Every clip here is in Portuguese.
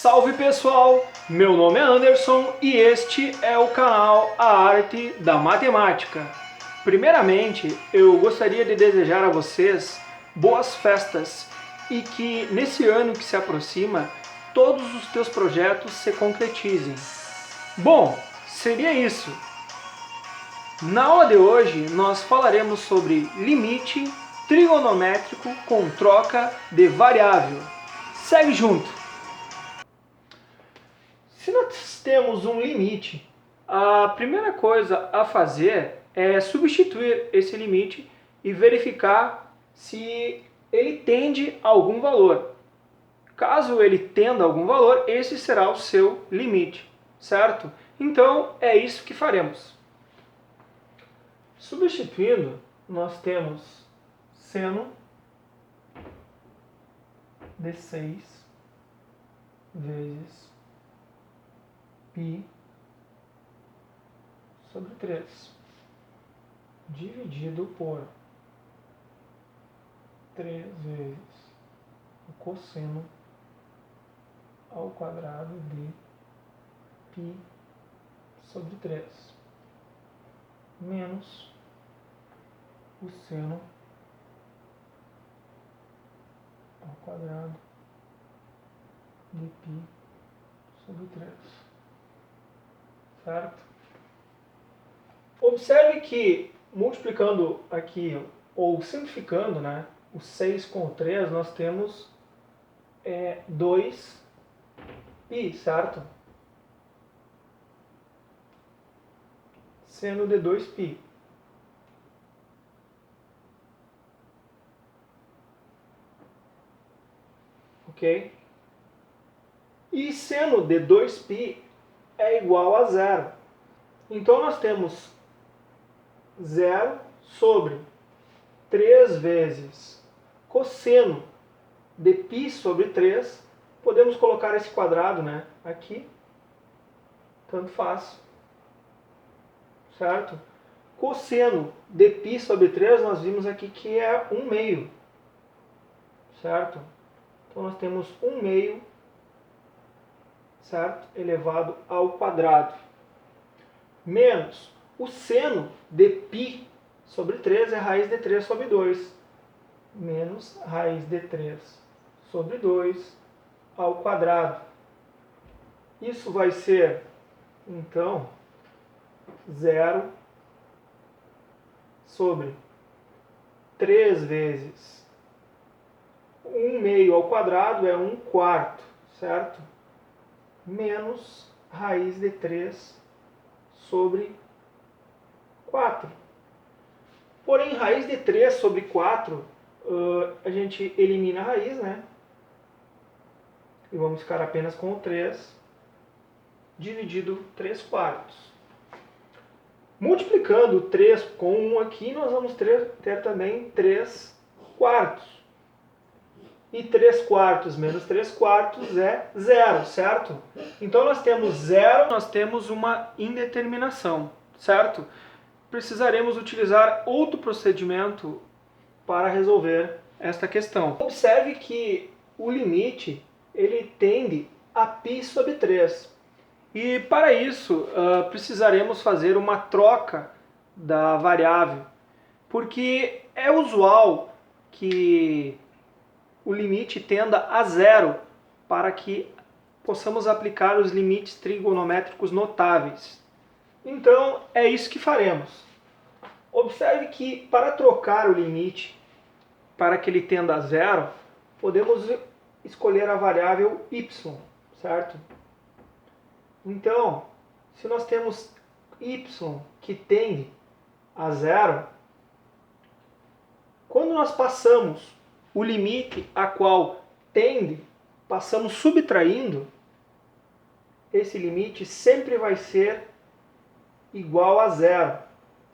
Salve pessoal, meu nome é Anderson e este é o canal A Arte da Matemática. Primeiramente, eu gostaria de desejar a vocês boas festas e que nesse ano que se aproxima, todos os teus projetos se concretizem. Bom, seria isso. Na aula de hoje, nós falaremos sobre limite trigonométrico com troca de variável. Segue junto! Se nós temos um limite, a primeira coisa a fazer é substituir esse limite e verificar se ele tende a algum valor. Caso ele tenda a algum valor, esse será o seu limite, certo? Então é isso que faremos. Substituindo, nós temos seno de 6 vezes π sobre 3, dividido por 3 vezes o cosseno ao quadrado de π sobre 3, menos o seno ao quadrado de π sobre 3. Certo? Observe que multiplicando aqui, ou simplificando, né, o 6 com o 3, nós temos 2π, certo? Seno de 2π. Ok? E seno de 2π é igual a zero. Então nós temos 0 sobre 3 vezes cosseno de π sobre 3. Podemos colocar esse quadrado, né, aqui. Tanto faz. Certo? Cosseno de π sobre 3, nós vimos aqui que é 1/2. Certo? Então nós temos 1/2, certo? Elevado ao quadrado. Menos o seno de π sobre 3 é raiz de 3 sobre 2. Menos raiz de 3 sobre 2 ao quadrado. Isso vai ser, então, 0 sobre 3 vezes 1/2 ao quadrado é 1/4, certo? Menos raiz de 3 sobre 4. Porém, raiz de 3 sobre 4, a gente elimina a raiz, né? E vamos ficar apenas com o 3, dividido 3/4. Multiplicando 3 com 1 aqui, nós vamos ter também 3/4. E 3/4 menos 3/4 é 0, certo? Então nós temos 0, nós temos uma indeterminação, certo? Precisaremos utilizar outro procedimento para resolver esta questão. Observe que o limite ele tende a π sobre 3. E para isso precisaremos fazer uma troca da variável, porque é usual que o limite tenda a 0 para que possamos aplicar os limites trigonométricos notáveis. Então, é isso que faremos. Observe que para trocar o limite para que ele tenda a 0, podemos escolher a variável y, certo? Então, se nós temos y que tende a 0, quando nós passamos o limite a qual tende, passamos subtraindo, esse limite sempre vai ser igual a 0.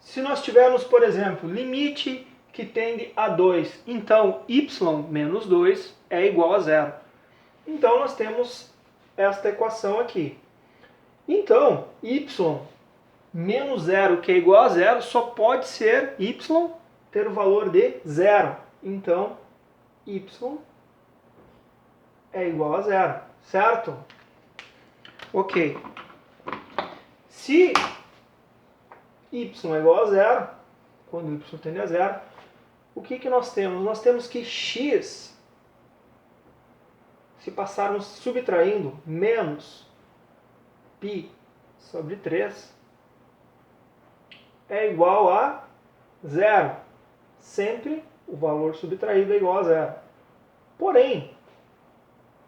Se nós tivermos, por exemplo, limite que tende a 2, então y menos 2 é igual a 0. Então nós temos esta equação aqui. Então, y menos 0, que é igual a 0, só pode ser y ter o valor de 0. Então, y é igual a 0, certo? Ok. Se y é igual a zero, quando y tende a zero, o que nós temos? Nós temos que x, se passarmos subtraindo menos π sobre 3, é igual a zero. Sempre o valor subtraído é igual a zero. Porém,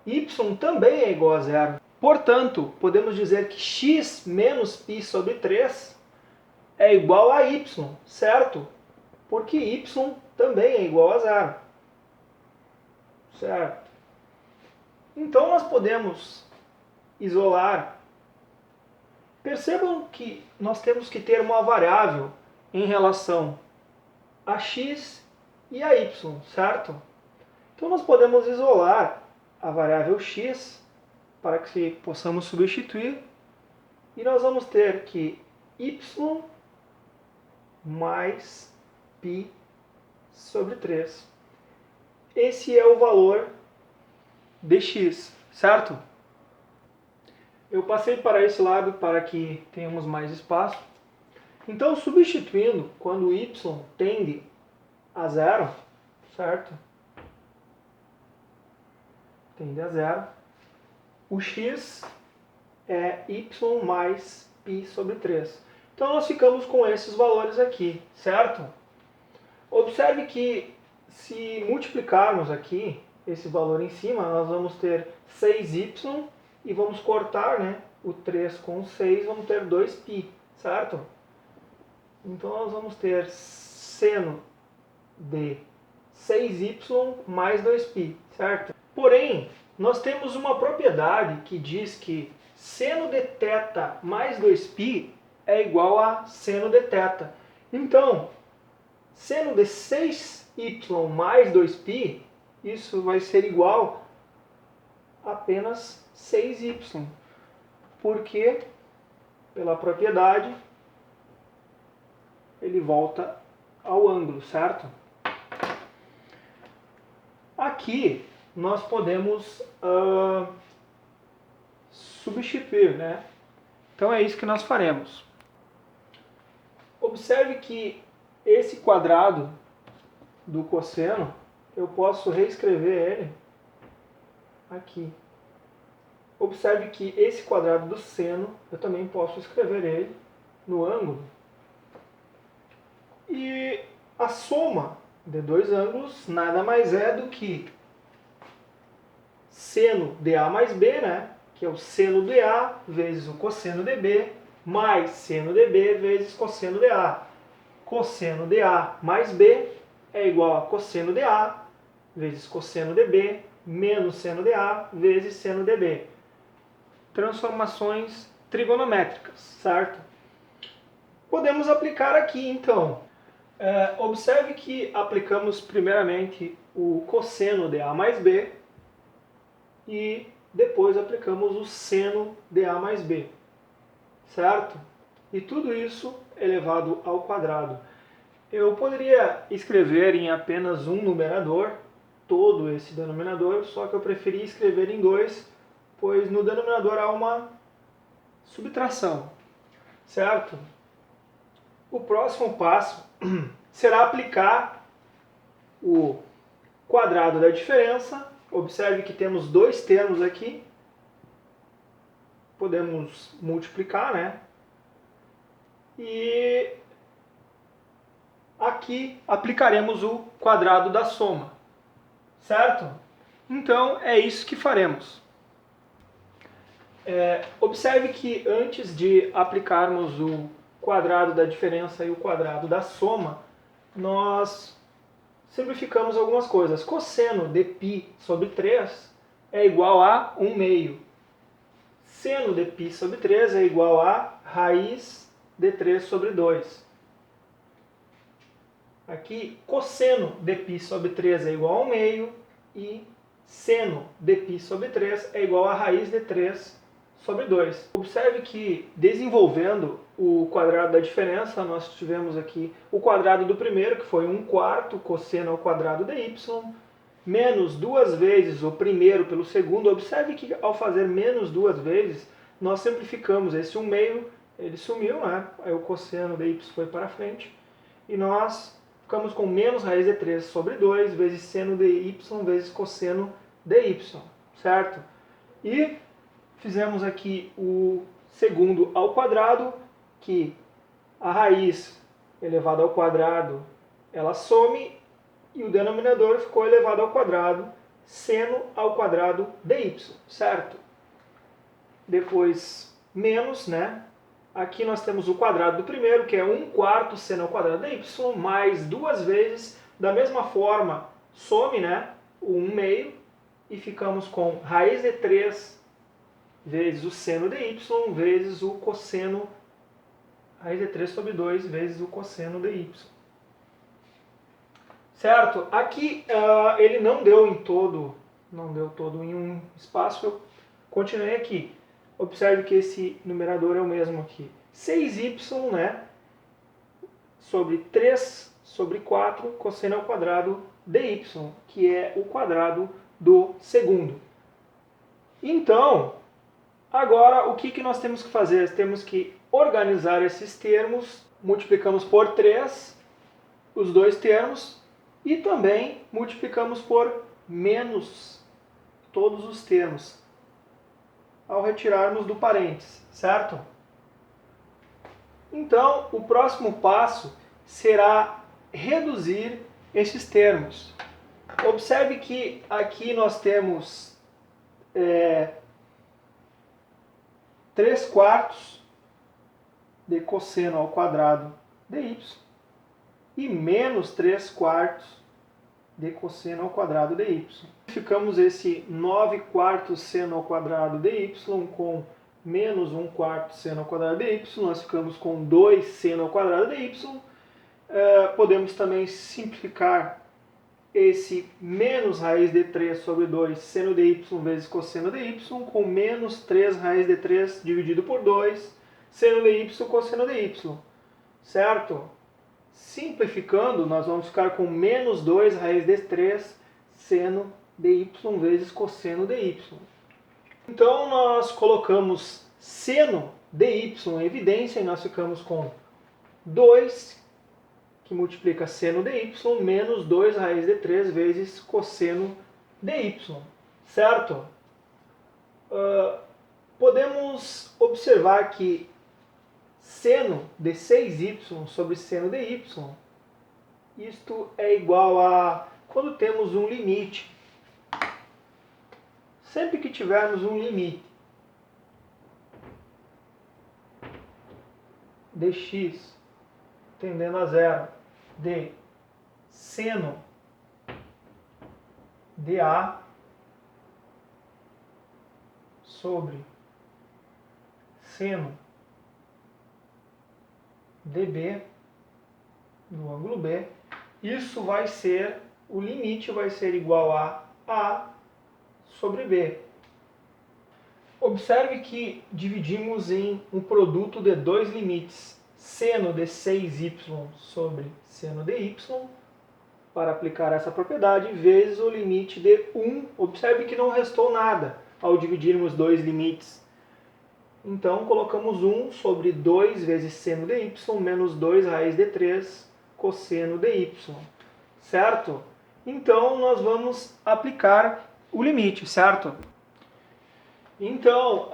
y também é igual a zero. Portanto, podemos dizer que x menos π sobre 3 é igual a y, certo? Porque y também é igual a zero. Certo? Então nós podemos isolar. Percebam que nós temos que ter uma variável em relação a x e a y, certo? Então nós podemos isolar a variável x para que possamos substituir, e nós vamos ter que y mais π sobre 3. Esse é o valor de x, certo? Eu passei para esse lado para que tenhamos mais espaço. Então, substituindo, quando y tende a zero, certo? Tende a zero. O x é y mais π sobre 3. Então, nós ficamos com esses valores aqui, certo? Observe que, se multiplicarmos aqui esse valor em cima, nós vamos ter 6y e vamos cortar, né, o 3 com o 6, vamos ter 2π, certo? Então, nós vamos ter seno de 6y mais 2π, certo? Porém, nós temos uma propriedade que diz que seno de θ mais 2π é igual a seno de θ. Então, seno de 6y mais 2π, isso vai ser igual a apenas 6y. Porque, pela propriedade, ele volta ao ângulo, certo? Aqui nós podemos substituir, né? Então é isso que nós faremos. Observe que esse quadrado do cosseno, eu posso reescrever ele aqui. Observe que esse quadrado do seno, eu também posso escrever ele no ângulo. E a soma de dois ângulos nada mais é do que seno de A mais B, né? Que é o seno de A vezes o cosseno de B, mais seno de B vezes cosseno de A. Cosseno de A mais B é igual a cosseno de A vezes cosseno de B, menos seno de A vezes seno de B. Transformações trigonométricas, certo? Podemos aplicar aqui, então. Observe que aplicamos primeiramente o cosseno de A mais B e depois aplicamos o seno de A mais B, certo? E tudo isso elevado ao quadrado. Eu poderia escrever em apenas um numerador todo esse denominador, só que eu preferi escrever em dois, pois no denominador há uma subtração, certo? O próximo passo será aplicar o quadrado da diferença. Observe que temos dois termos aqui. Podemos multiplicar, né? E aqui aplicaremos o quadrado da soma, certo? Então é isso que faremos. Observe que antes de aplicarmos o quadrado da diferença e o quadrado da soma, nós simplificamos algumas coisas. Cosseno de π sobre 3 é igual a 1/2. Seno de π sobre 3 é igual a raiz de 3 sobre 2. Aqui, cosseno de π sobre 3 é igual a 1/2 e seno de π sobre 3 é igual a raiz de 3 sobre 2. Observe que, desenvolvendo o quadrado da diferença, nós tivemos aqui o quadrado do primeiro, que foi 1/4 cosseno ao quadrado de y, menos duas vezes o primeiro pelo segundo, observe que ao fazer menos duas vezes, nós simplificamos esse 1/2, ele sumiu, né? Aí o cosseno de y foi para frente, e nós ficamos com menos raiz de 3 sobre 2 vezes seno de y vezes cosseno de y, certo? E fizemos aqui o segundo ao quadrado, que a raiz elevada ao quadrado, ela some, e o denominador ficou elevado ao quadrado, seno ao quadrado de y, certo? Depois, menos, né? Aqui nós temos o quadrado do primeiro, que é 1/4 seno ao quadrado de y, mais duas vezes, da mesma forma, some, né? O 1/2, e ficamos com raiz de 3 vezes o seno de y vezes o cosseno, raiz de 3 sobre 2 vezes o cosseno de y. Certo? Aqui ele não deu todo em um espaço, eu continuei aqui. Observe que esse numerador é o mesmo aqui. 6y, né, sobre 3 sobre 4 cosseno ao quadrado de y, que é o quadrado do segundo. Então, agora o que nós temos que fazer? Temos que organizar esses termos, multiplicamos por 3 os dois termos e também multiplicamos por menos todos os termos ao retirarmos do parênteses, certo? Então, o próximo passo será reduzir esses termos. Observe que aqui nós temos 3/4 de cosseno ao quadrado de y e menos 3/4 de cosseno ao quadrado de y. Ficamos esse 9/4 seno ao quadrado de y com menos 1/4 seno ao quadrado de y, nós ficamos com 2 seno ao quadrado de y. Podemos também simplificar esse menos raiz de 3 sobre 2 seno de y vezes cosseno de y, com menos 3 raiz de 3 dividido por 2 seno de y cosseno de y, certo? Simplificando, nós vamos ficar com menos 2 raiz de 3 seno de y vezes cosseno de y. Então, nós colocamos seno de y em evidência e nós ficamos com 2, que multiplica seno de y, menos 2 raiz de 3 vezes cosseno de y, certo? Podemos observar que seno de 6y sobre seno de y, isto é igual a quando temos um limite. Sempre que tivermos um limite de x tendendo a zero de seno de A sobre seno de B no ângulo B, isso vai ser, o limite vai ser igual a A sobre B. Observe que dividimos em um produto de dois limites, seno de 6y sobre seno de y, para aplicar essa propriedade, vezes o limite de 1. Observe que não restou nada ao dividirmos dois limites. Então, colocamos 1 sobre 2 vezes seno de y, menos 2 raiz de 3 cosseno de y, certo? Então, nós vamos aplicar o limite, certo? Então,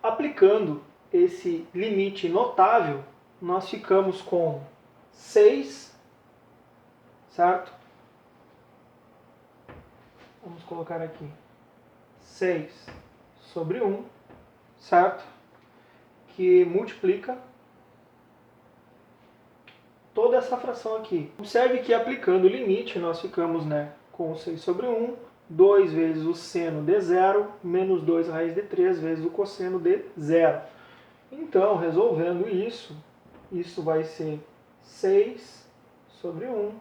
aplicando esse limite notável, nós ficamos com 6, certo? Vamos colocar aqui 6 sobre 1, certo? Que multiplica toda essa fração aqui. Observe que aplicando o limite, nós ficamos, né, com 6 sobre 1, 2 vezes o seno de 0, menos 2 raiz de 3 vezes o cosseno de 0. Então, resolvendo isso, isso vai ser 6 sobre 1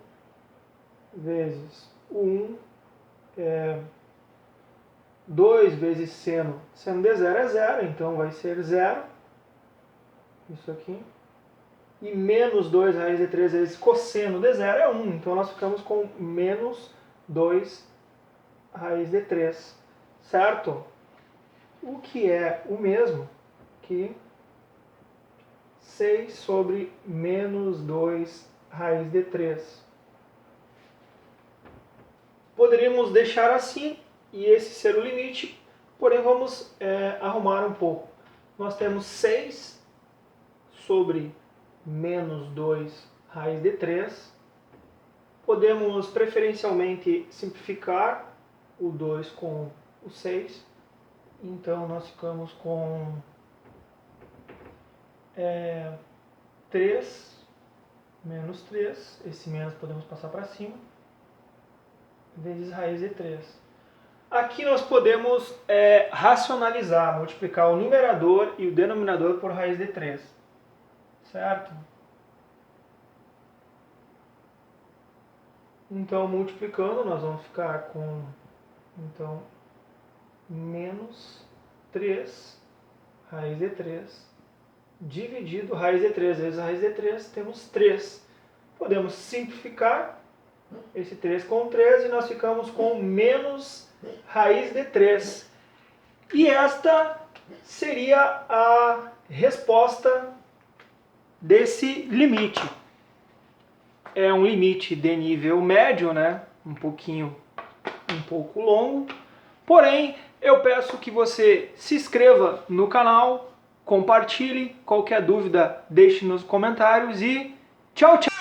vezes o 1, 2 vezes seno de 0 é 0, então vai ser 0, isso aqui, e menos 2 raiz de 3 vezes cosseno de 0 é 1, então nós ficamos com menos 2 raiz de 3, certo? O que é o mesmo que 6 sobre menos 2 raiz de 3. Poderíamos deixar assim e esse ser o limite, porém vamos arrumar um pouco. Nós temos 6 sobre menos 2 raiz de 3. Podemos preferencialmente simplificar o 2 com o 6. Então nós ficamos com 3 menos 3. Esse menos podemos passar para cima. Vezes raiz de 3. Aqui nós podemos racionalizar, multiplicar o numerador e o denominador por raiz de 3. Certo? Então, multiplicando, nós vamos ficar com menos 3 raiz de 3 dividido raiz de 3 vezes raiz de 3, temos 3. Podemos simplificar esse 3 com 3 e nós ficamos com menos raiz de 3. E esta seria a resposta desse limite. É um limite de nível médio, né? Um pouco longo. Porém, eu peço que você se inscreva no canal, compartilhe, qualquer dúvida deixe nos comentários e tchau, tchau!